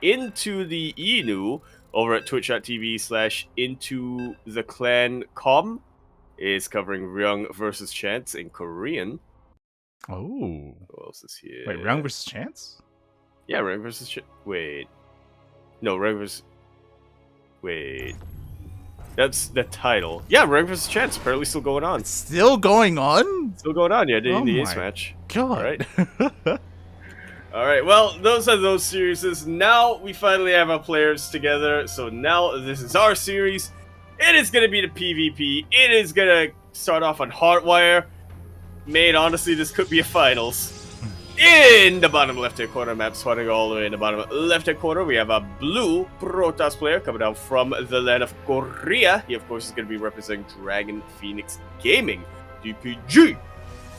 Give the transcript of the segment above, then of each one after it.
into the Inu over at twitch.tv/into-the-clan.com is covering Ryung versus Chance in Korean. Oh. Who else is here? Wait, Ryung versus Chance? Yeah, Ryung versus Chance. Wait. No, Ryung versus... Wait. That's the title. Yeah, Ryung versus Chance apparently still going on. It's still going on? Still going on, yeah, in the my Ace match. God. All right. All right, well, those are those series. Now we finally have our players together. So now this is our series. It is going to be the PvP. It is going to start off on Hardwire. Man, honestly, this could be a finals. In the bottom left-hand corner map, spawning all the way in the bottom left-hand corner, we have a blue Protoss player coming down from the land of Korea. He, of course, is going to be representing Dragon Phoenix Gaming, DPG.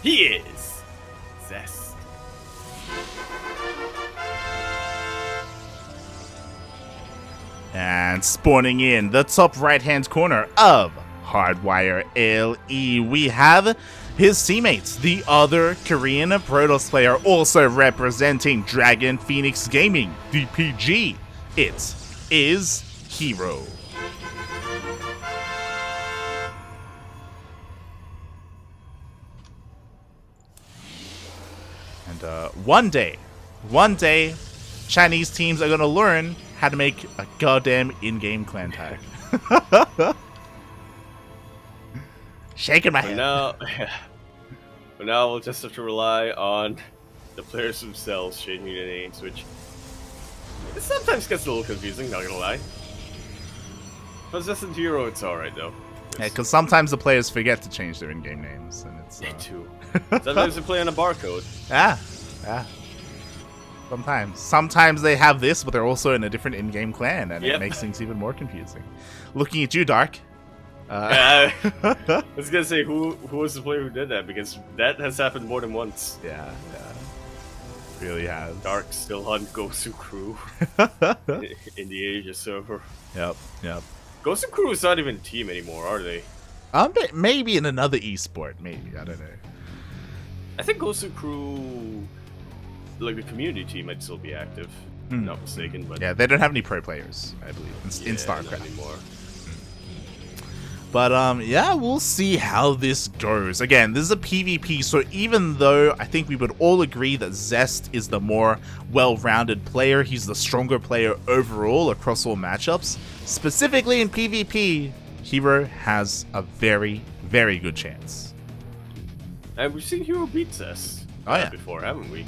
He is Zest. And spawning in the top right-hand corner of Hardwire LE, we have his teammates, the other Korean Protoss player, also representing Dragon Phoenix Gaming, DPG. It is herO. And one day, Chinese teams are going to learn how to make a goddamn in-game clan tag. Shaking my head. But now we'll just have to rely on the players themselves changing their names, which it sometimes gets a little confusing, not gonna lie. But Zest and herO, it's alright though. Yeah, because sometimes the players forget to change their in-game names, and it's... They too. Sometimes they play on a barcode. Yeah. Sometimes they have this, but they're also in a different in-game clan, and it makes things even more confusing. Looking at you, Dark. I was gonna say who was the player who did that, because that has happened more than once. Yeah. Really has. Dark still on Gosu Crew in the Asia server. Yep. Gosu Crew is not even a team anymore, are they? Maybe in another esport, maybe. I don't know. I think Gosu Crew, like the community team, might still be active. If I'm not mistaken, but yeah, they don't have any pro players, I believe, in StarCraft not anymore. But yeah, we'll see how this goes. Again, this is a PvP, so even though I think we would all agree that Zest is the more well-rounded player, he's the stronger player overall across all matchups, specifically in PvP, herO has a very, very good chance. And we've seen herO beat Zest before, haven't we?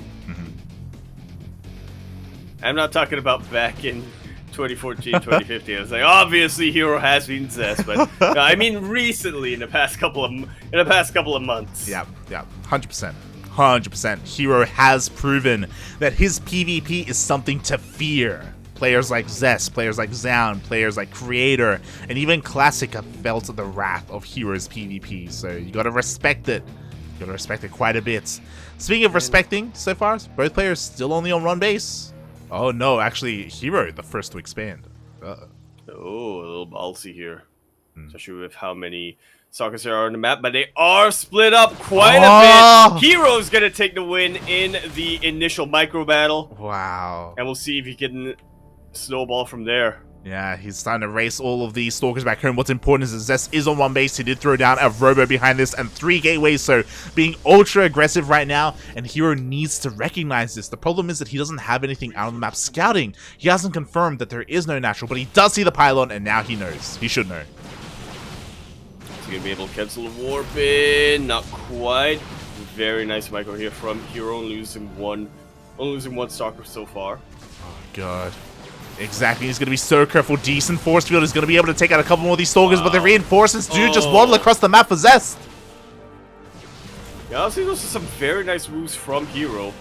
I'm not talking about back in 2014, 2015. I was like, obviously herO has been Zest, but no, I mean recently in the past couple of months. Yeah, 100%. herO has proven that his PvP is something to fear. Players like Zest, players like Zound, players like Creator, and even Classic have felt the wrath of herO's PvP. So you gotta respect it. You gotta respect it quite a bit. Speaking of respecting, so far, both players still only on one base. Oh no, actually, herO the first to expand. Oh, a little ballsy here. Especially with how many StarCraft there are on the map, but they are split up quite a bit. herO's gonna take the win in the initial micro battle. Wow. And we'll see if he can snowball from there. Yeah, he's starting to race all of these Stalkers back home. What's important is that Zest is on one base. He did throw down a Robo behind this and 3 gateways, so being ultra aggressive right now, and herO needs to recognize this. The problem is that he doesn't have anything out on the map scouting. He hasn't confirmed that there is no natural, but he does see the pylon, and now he knows. He should know. He's going to be able to cancel the warp in. Not quite. Very nice micro here from herO, only losing one StarCraft so far. Oh, God. Exactly, he's going to be so careful. Decent force field is going to be able to take out a couple more of these Stalkers, but the reinforcements do just waddle across the map for Zest. Yeah, honestly, those are some very nice moves from herO.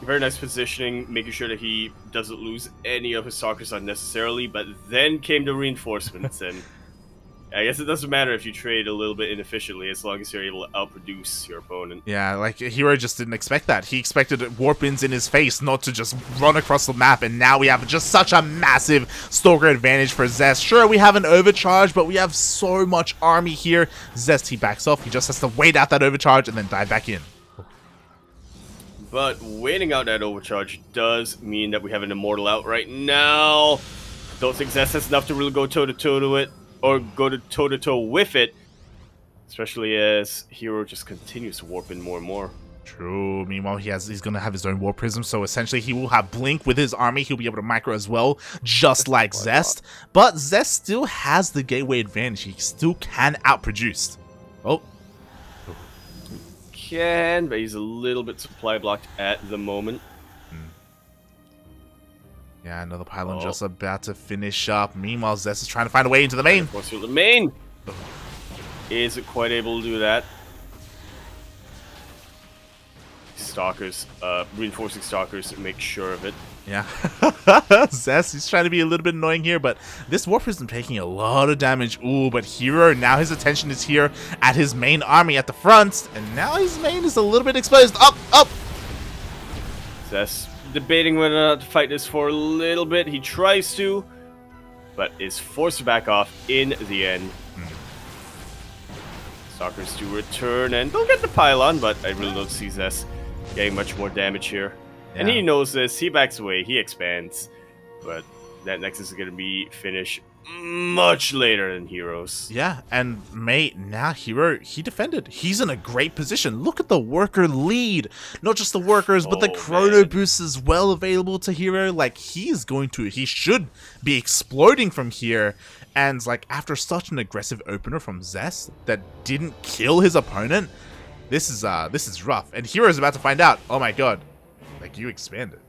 Very nice positioning, making sure that he doesn't lose any of his StarCrafts unnecessarily, but then came the reinforcements, and I guess it doesn't matter if you trade a little bit inefficiently as long as you're able to outproduce your opponent. Yeah, like, herO just didn't expect that. He expected warp-ins in his face, not to just run across the map, and now we have just such a massive Stalker advantage for Zest. Sure, we have an overcharge, but we have so much army here. Zest, he backs off. He just has to wait out that overcharge and then dive back in. But waiting out that overcharge does mean that we have an Immortal out right now. Don't think Zest has enough to really go toe-to-toe to it, or go to toe-to-toe with it. Especially as herO just continues to warp in more and more. True. Meanwhile, he's gonna have his own War Prism, so essentially he will have Blink with his army. He'll be able to micro as well, just like Zest. But Zest still has the gateway advantage. He still can outproduce. Oh. Can, but he's a little bit supply blocked at the moment. Yeah, another pylon just about to finish up. Meanwhile, Zest is trying to find a way into the main. Force field the main. Isn't quite able to do that. Stalkers, reinforcing Stalkers to make sure of it. Yeah. Zest, he's trying to be a little bit annoying here, but this War Prism taking a lot of damage. Ooh, but herO, now his attention is here at his main army at the front, and now his main is a little bit exposed. Up, up! Zest debating whether or not to fight this for a little bit. He tries to, but is forced to back off in the end. Stalkers do return, and they'll get the pylon, but I really don't see Zest getting much more damage here. Yeah. And he knows this. He backs away. He expands. But that Nexus is going to be finished much later than herO's. Yeah, and mate, now herO, he defended. He's in a great position. Look at the worker lead. Not just the workers, but the chrono boost as well available to herO. Like, he should be exploding from here. And like, after such an aggressive opener from Zest that didn't kill his opponent, this is rough. And herO's about to find out. Oh my god. Like, you expanded.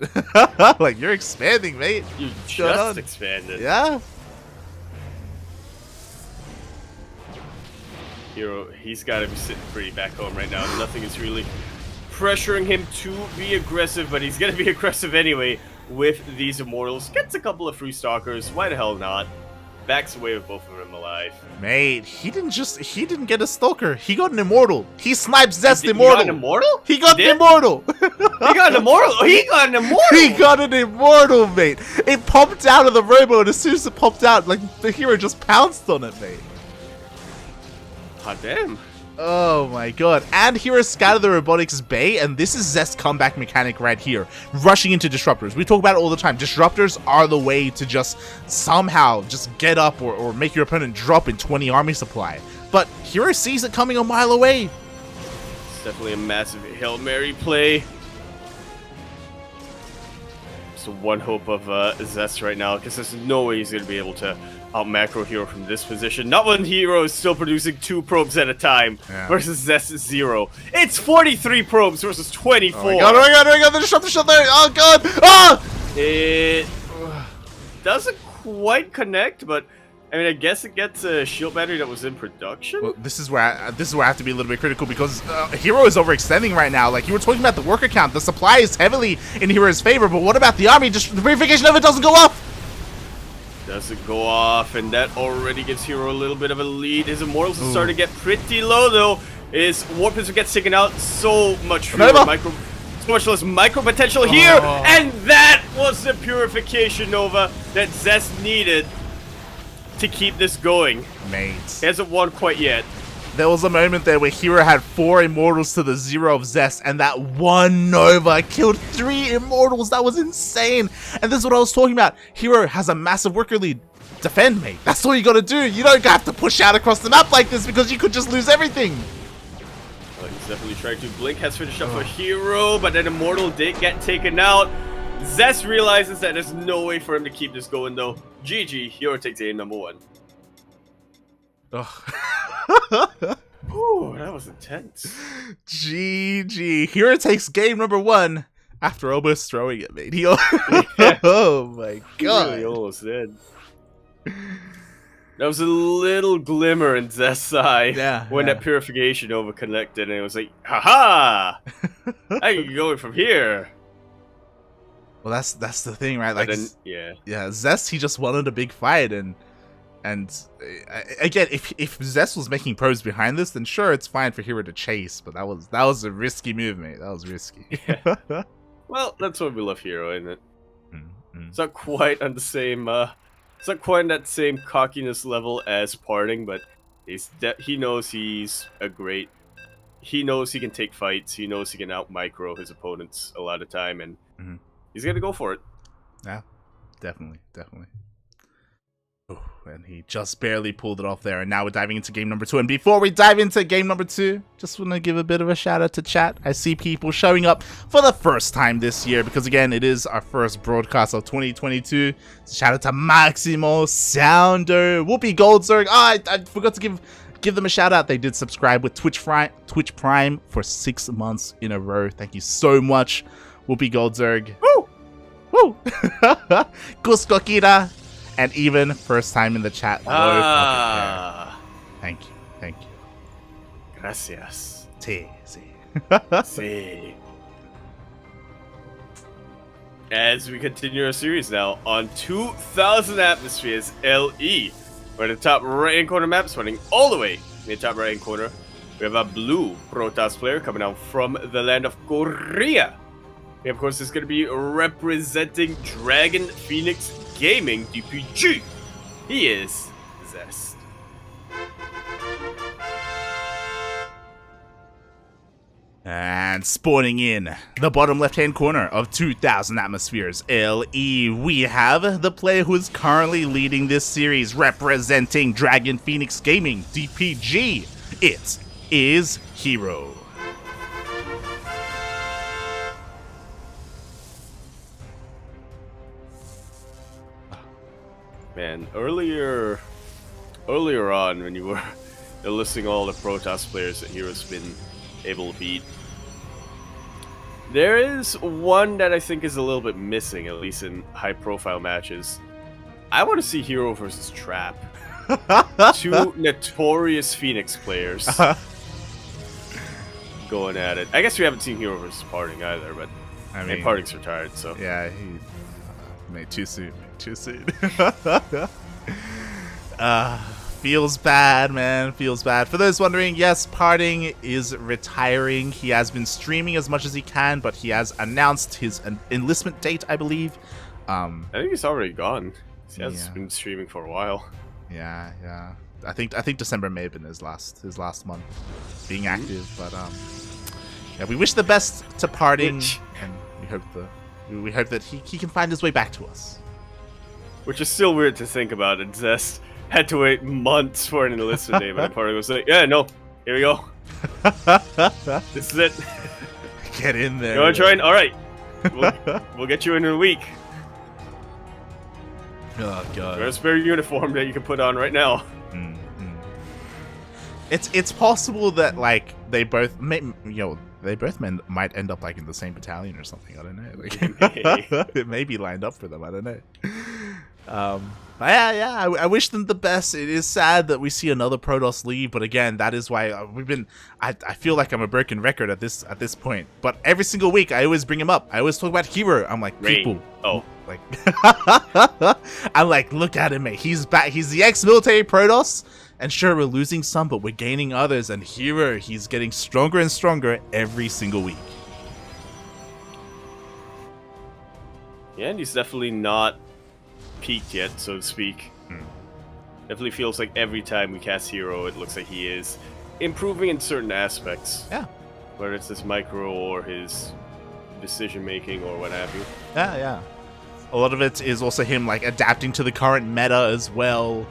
Like, you're expanding, mate. You just expanded. Yeah. herO, he's got to be sitting pretty back home right now. Nothing is really pressuring him to be aggressive, but he's going to be aggressive anyway with these Immortals. Gets a couple of free Stalkers. Why the hell not? Backs away with both of them alive. Mate, he didn't get a Stalker. He got an Immortal. He sniped Zest Immortal. He got an Immortal? He got an Immortal. He got an Immortal? Oh, he got an Immortal! He got an Immortal, mate. It popped out of the robo, and as soon as it popped out, like, the herO just pounced on it, mate. Hot damn. Oh my god. And herO scattered the Robotics Bay, and this is Zest's comeback mechanic right here. Rushing into Disruptors. We talk about it all the time. Disruptors are the way to just somehow just get up or make your opponent drop in 20 army supply. But herO sees it coming a mile away. It's definitely a massive Hail Mary play. So one hope of Zest right now, because there's no way he's going to be able to out-macro herO from this position. Not when herO is still producing 2 probes at a time versus Zest is 0. It's 43 probes versus 24. Oh my god, oh my god, oh my god, the disruptor there! Oh god! Ah! It doesn't quite connect, but I mean, I guess it gets a shield battery that was in production. Well, this is where I have to be a little bit critical, because herO is overextending right now. Like, you were talking about the worker count. The supply is heavily in herO's favor, but what about the army? Just the verification of it doesn't go up. Doesn't go off, and that already gives herO a little bit of a lead. His Immortals are starting to get pretty low, though. His Warp Prism gets taken out. So much fewer so much less micro potential here, and that was the purification Nova that Zest needed to keep this going. Mate. He hasn't won quite yet. There was a moment there where herO had 4 Immortals to the 0 of Zest, and that one Nova killed 3 Immortals. That was insane. And this is what I was talking about. herO has a massive worker lead. Defend, mate. That's all you gotta do. You don't have to push out across the map like this, because you could just lose everything. Well, he's definitely trying to. Blink has finished up for herO, but an Immortal did get taken out. Zest realizes that there's no way for him to keep this going, though. GG, herO takes aim number 1. Ooh, that was intense. GG. herO takes game number 1 after almost throwing it, mate. Oh my god. He really almost did. There was a little glimmer in Zest's eye when that purification over connected, and it was like, haha! I can go from here. Well, that's the thing, right? Like, then, Zest, he just wanted a big fight, and again, if Zest was making probes behind this, then sure, it's fine for herO to chase, but that was a risky move, mate. That was risky. Yeah. Well, that's why we love herO, isn't it? It's not quite on the same it's not quite on that same cockiness level as Parting, but he knows he's a great he knows he can take fights. He knows he can out micro his opponents a lot of time, and he's gonna go for it. Yeah, definitely. Oh, and he just barely pulled it off there. And now we're diving into game number 2. And before we dive into game number 2, just want to give a bit of a shout out to chat. I see people showing up for the first time this year because, again, it is our first broadcast of 2022. Shout out to Maximo, Sounder, Whoopi Goldzerg. Oh, I forgot to give them a shout out. They did subscribe with Twitch Prime for 6 months in a row. Thank you so much, Whoopi Goldzerg. Woo! Woo! Kuskokira. And even first time in the chat. Thank you. Gracias. Sí. Sí. As we continue our series now on 2000 Atmospheres LE. We're in the top right-hand corner map, running all the way in the top right-hand corner. We have a blue Protoss player coming out from the land of Korea. He, of course, is going to be representing Dragon Phoenix Gaming DPG. He is Zest. And spawning in the bottom left-hand corner of 2000 Atmospheres LE, we have the player who is currently leading this series, representing Dragon Phoenix Gaming DPG. It is herO. Man, earlier on when you were listing all the Protoss players that herO's been able to beat, there is one that I think is a little bit missing, at least in high-profile matches. I want to see herO versus Trap. Two notorious Phoenix players going at it. I guess we haven't seen herO versus Parting either, but I mean, Parting's retired, so yeah, he made too soon. Feels bad, man. Feels bad. For those wondering, yes, Parting is retiring. He has been streaming as much as he can, but he has announced his enlistment date, I believe. I think he's already gone. He has been streaming for a while. Yeah. I think December may have been his last month being active, but yeah, we wish the best to Parting, and we hope that he can find his way back to us. Which is still weird to think about. And Zest had to wait months for an enlistment day, but Parting was like, yeah, no, here we go. This is it. Get in there. You want to join? All right. We'll get you in a week. Oh, God. There's a spare uniform that you can put on right now. It's possible that, like, they both might end up, like, in the same battalion or something. I don't know. Like, it may be lined up for them. I don't know. But yeah, I wish them the best. It is sad that we see another Protoss leave, but again, that is why I feel like I'm a broken record at this point. But every single week, I always bring him up. I always talk about herO. I'm like, people. Oh. Like, I'm like, look at him, mate. He's back. He's the ex-military Protoss. And sure, we're losing some, but we're gaining others. And herO, he's getting stronger and stronger every single week. Yeah, and he's definitely not peaked yet, so to speak. Definitely feels like every time we cast herO, it looks like he is improving in certain aspects. Yeah. Whether it's his micro or his decision-making or what have you. Yeah. A lot of it is also him, like, adapting to the current meta as well.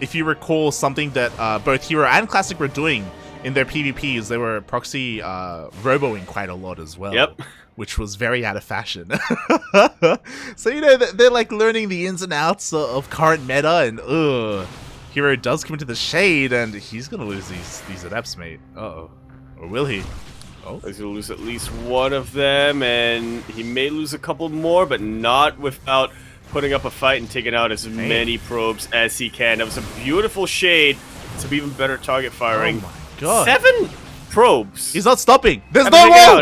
If you recall, something that both herO and Classic were doing in their PvPs, they were proxy roboing quite a lot as well. Yep. Which was very out of fashion. So, you know, they're like learning the ins and outs of current meta, and herO does come into the shade, and he's going to lose these adepts, mate. Uh-oh. Or will he? Oh. He's going to lose at least one of them, and he may lose a couple more, but not without putting up a fight and taking out as many probes as he can. That was a beautiful shade. Some even better target firing. Oh my god. 7 probes. He's not stopping. There's no wall!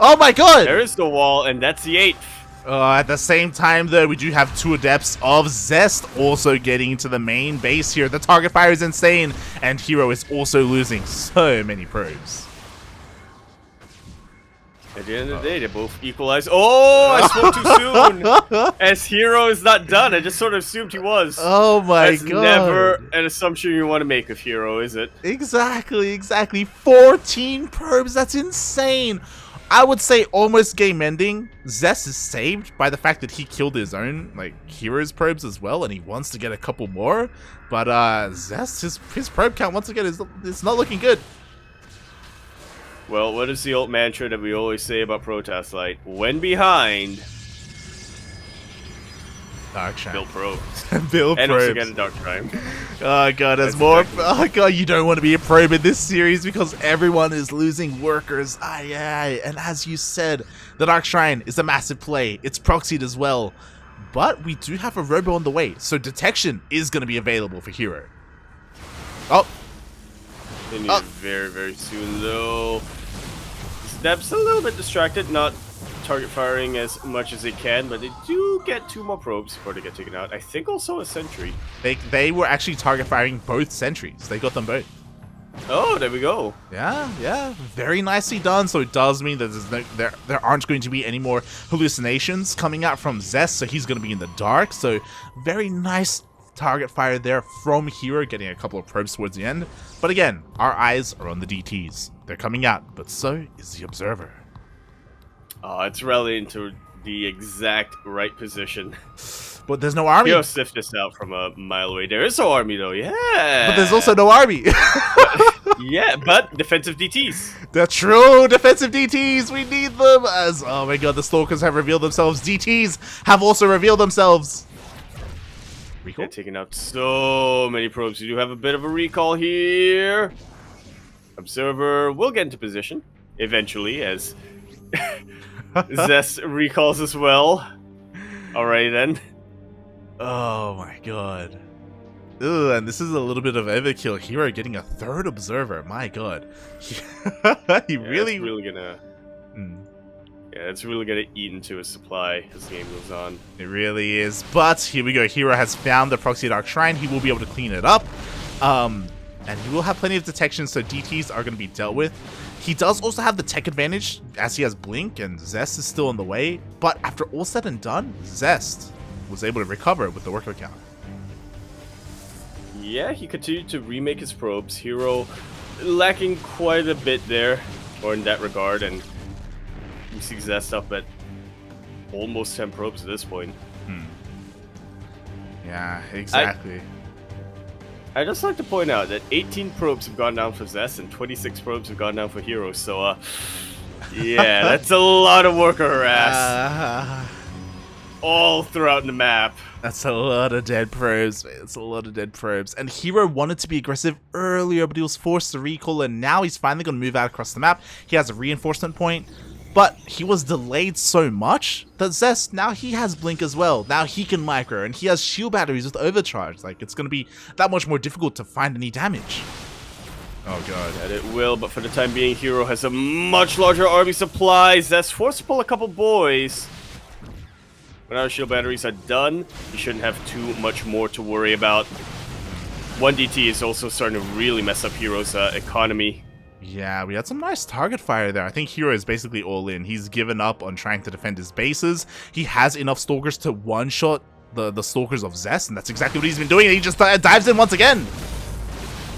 Oh my god! There is the wall, and that's the 8th. At the same time, though, we do have 2 adepts of Zest also getting into the main base here. The target fire is insane, and herO is also losing so many probes. And the end of the day, they both equalize. Oh, I spoke too soon. As herO is not done, I just sort of assumed he was. Oh my That's god. never an assumption you want to make of herO, is it? Exactly. 14 probes, that's insane. I would say almost game ending. Zest is saved by the fact that he killed his own, like, hero's probes as well, and he wants to get a couple more. But Zest, his probe count once again is not looking good. Well, what is the old mantra that we always say about Protest Light? When behind, Dark Shine. build probes. Build And probes. also get a Dark Shine. Oh god, there's That's more. exactly Oh god, you don't want to be a probe in this series because everyone is losing workers. Aye, aye. And as you said, the Dark Shrine is a massive play. It's proxied as well. But we do have a robo on the way, so detection is going to be available for herO. Oh. They need it very, very soon, though. Step's a little bit distracted, not target firing as much as they can, but they do get 2 more probes before they get taken out. I think also a sentry. They were actually target firing both sentries. They got them both. Oh, there we go. Yeah. Very nicely done. So it does mean that there aren't going to be any more hallucinations coming out from Zest, so he's going to be in the dark. So very nice target fire there from herO, getting a couple of probes towards the end. But again, our eyes are on the DTs. They're coming out, but so is the Observer. It's rallying to the exact right position. But there's no army. herO sniffed this out from a mile away. There is no army, though. Yeah. But there's also no army. Yeah, but defensive DTs. The true defensive DTs. We need them. As oh my god, the Stalkers have revealed themselves. DTs have also revealed themselves. Recall? They're taking out so many probes. You do have a bit of a recall here. Observer will get into position eventually, as Zest recalls as well. Alright then. Oh my god. Ugh, and this is a little bit of overkill. herO getting a 3rd Observer. My god. He really... really gonna... Yeah, it's really gonna eat into his supply as the game goes on. It really is. But here we go. herO has found the Proxy Dark Shrine. He will be able to clean it up. And he will have plenty of detection, so DTs are going to be dealt with. He does also have the tech advantage, as he has Blink, and Zest is still on the way. But after all said and done, Zest was able to recover with the worker count. Yeah, he continued to remake his probes. herO lacking quite a bit there, or in that regard, and we see Zest up at almost 10 probes at this point. Yeah, exactly. I'd just like to point out that 18 probes have gone down for Zest and 26 probes have gone down for herO, so yeah, that's a lot of worker harass all throughout the map. That's a lot of dead probes, man. It's a lot of dead probes. And herO wanted to be aggressive earlier, but he was forced to recall, and now he's finally going to move out across the map. He has a reinforcement point, but he was delayed so much that Zest, now he has Blink as well. Now he can micro, and he has shield batteries with overcharge. Like, it's going to be that much more difficult to find any damage. Oh god. And it will, but for the time being, herO has a much larger army supply. Zest forced to pull a couple boys. When our shield batteries are done, you shouldn't have too much more to worry about. 1DT is also starting to really mess up herO's economy. Yeah, we had some nice target fire there. I think herO is basically all in. He's given up on trying to defend his bases. He has enough Stalkers to one-shot the Stalkers of Zest, and that's exactly what he's been doing, and he just dives in once again.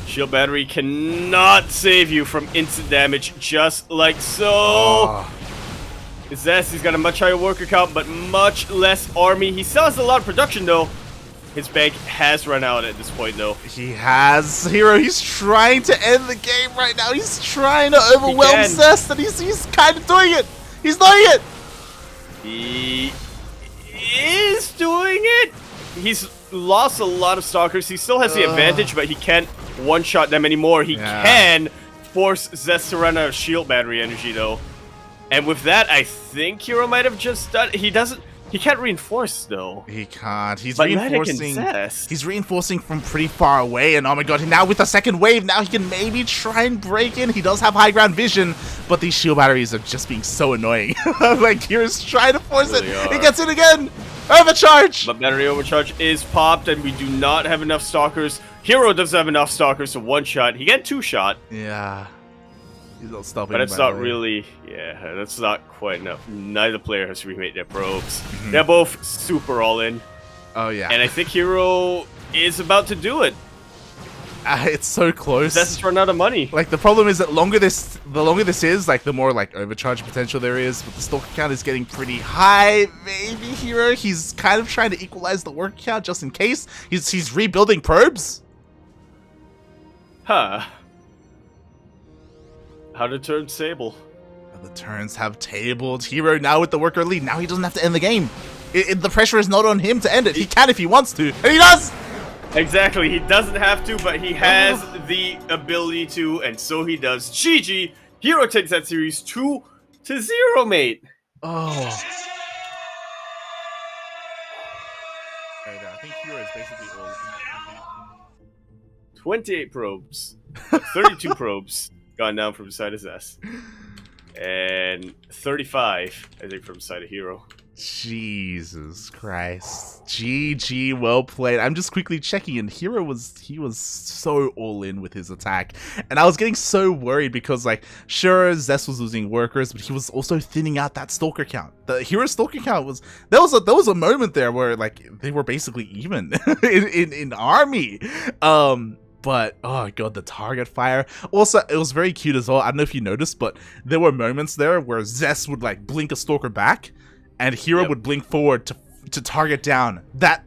Shield battery cannot save you from instant damage just like so. Oh. Zest, he's got a much higher worker count, but much less army. He still has a lot of production, though. His bank has run out at this point, though. He has. herO, he's trying to end the game right now. He's trying to overwhelm Zest, and he's kind of doing it. He's doing it. He is doing it. He's lost a lot of Stalkers. He still has the advantage, but he can't one-shot them anymore. He can force Zest to run out of shield battery energy, though. And with that, I think herO might have just done. He can't reinforce though. He can't. He's but reinforcing. He's reinforcing from pretty far away, and oh my god! Now with the second wave, now he can maybe try and break in. He does have high ground vision, but these shield batteries are just being so annoying. Like hero's trying to force it. He gets it again. Overcharge. But battery overcharge is popped, and we do not have enough Stalkers. herO doesn't have enough Stalkers to one shot. He get two shot. Yeah. He's not stopping. But it's not really, yeah, that's not quite enough. Neither player has remade their probes. They're both super all in. Oh yeah. And I think herO is about to do it. It's so close. Zest's run out of money. Like the problem is that the longer this is, like the more like overcharge potential there is. But the stalker count is getting pretty high. Maybe herO, he's kind of trying to equalize the work count just in case. He's rebuilding probes. Huh. How to turn Sable. The turns have tabled. herO now with the worker lead. Now he doesn't have to end the game. The pressure is not on him to end it. He can if he wants to, and he does. Exactly, he doesn't have to, but he has the ability to, and so he does. GG, herO takes that series 2-0, mate. Oh. Right, I think herO is basically all 28 probes, 32 probes gone down from the side of Zest, and 35, I think, from the side of herO. Jesus Christ. GG, well played. I'm just quickly checking, and herO was so all in with his attack. And I was getting so worried because, like, sure, Zest was losing workers, but he was also thinning out that stalker count. The herO stalker count was there was a moment there where like they were basically even in army. But, oh god, the target fire. Also, it was very cute as well. I don't know if you noticed, but there were moments there where Zest would, like, blink a stalker back, and herO would blink forward to target down that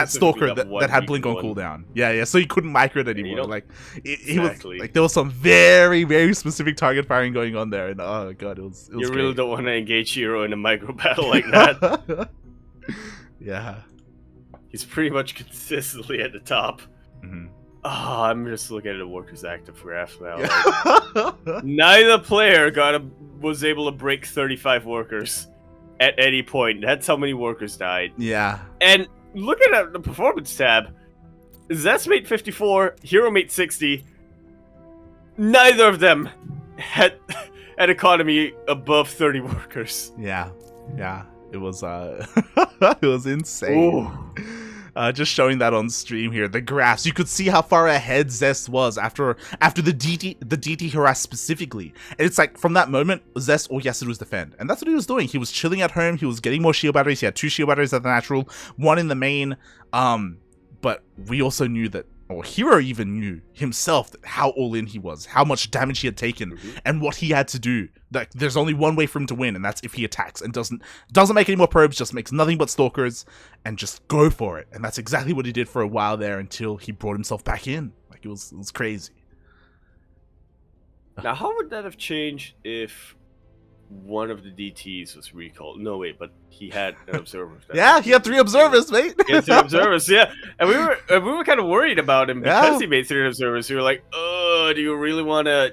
stalker that had blink on cooldown. Yeah, so he couldn't micro it anymore. Like, he was, like, there was some very, very specific target firing going on there, and oh god, it was You really don't want to engage herO in a micro battle like that. Yeah. He's pretty much consistently at the top. Oh, I'm just looking at the workers active graph now. Like, neither player was able to break 35 workers at any point. That's how many workers died. Yeah. And looking at the performance tab, Zest made 54, herO made 60. Neither of them had an economy above 30 workers. Yeah. It was it was insane. Ooh. Just showing that on stream here, the graphs. You could see how far ahead Zest was after the DT harass specifically. And it's like, from that moment, Zest, all he has to do was defend. And that's what he was doing. He was chilling at home. He was getting more shield batteries. He had 2 shield batteries at the natural, 1 in the main. But we also knew that, or herO even knew himself, that how all in he was, how much damage he had taken, and what he had to do. Like, there's only one way for him to win, and that's if he attacks and doesn't make any more probes, just makes nothing but stalkers, and just go for it. And that's exactly what he did for a while there until he brought himself back in. Like, it was crazy. Now, how would that have changed if one of the DTs was recalled? No, wait, but he had an observer. Yeah, he had 3 observers, mate. He had 3 observers, yeah. And we were kind of worried about him because he made 3 observers. We were like, oh, do you really want to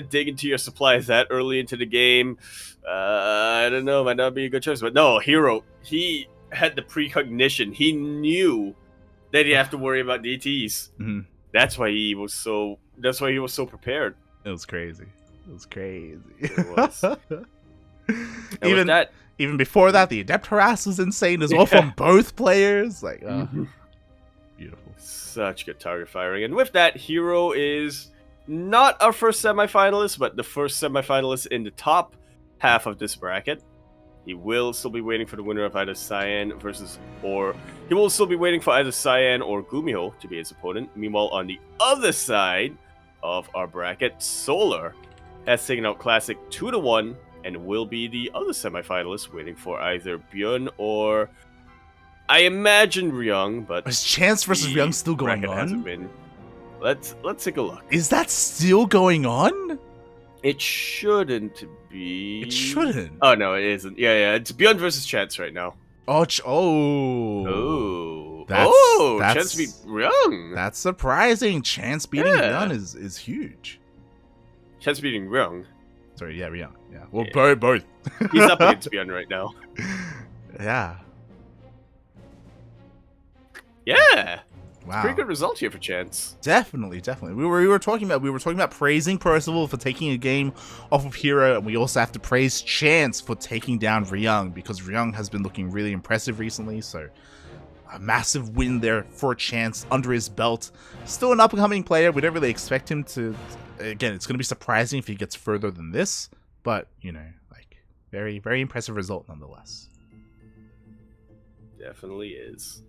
dig into your supplies that early into the game? I don't know, might not be a good choice. But no, herO, he had the precognition. He knew that he'd have to worry about DTs. That's why he was so prepared. It was crazy. It was crazy. It was. Even before that, the adept harass was insane as well from both players. Like, beautiful. Such good target firing. And with that, herO is not our first semifinalist, but the first semifinalist in the top half of this bracket. He will still be waiting for the winner of either Cyan he will still be waiting for either Cyan or Gumiho to be his opponent. Meanwhile, on the other side of our bracket, Solar has taken out Classic 2-1 and will be the other semifinalist, waiting for either Bjorn or, I imagine, Ryung. But is Chance versus Ryung still going on? Let's take a look. Is that still going on? It shouldn't be. It shouldn't. Oh no, it isn't. Yeah, it's Bjorn versus Chance right now. That's Chance beat Ryung. That's surprising. Chance beating Ryung is huge. Chance beating Ryung. Sorry, yeah, Ryung. Yeah. Well, both. He's up against Bjorn right now. Yeah. Yeah. Wow. Pretty good result here for Chance. Definitely. We were talking about praising Percival for taking a game off of herO, and we also have to praise Chance for taking down Ryung, because Ryung has been looking really impressive recently. So a massive win there for Chance under his belt. Still an up-and-coming player. We don't really expect him to... Again, it's going to be surprising if he gets further than this. But, very, very impressive result nonetheless. Definitely is.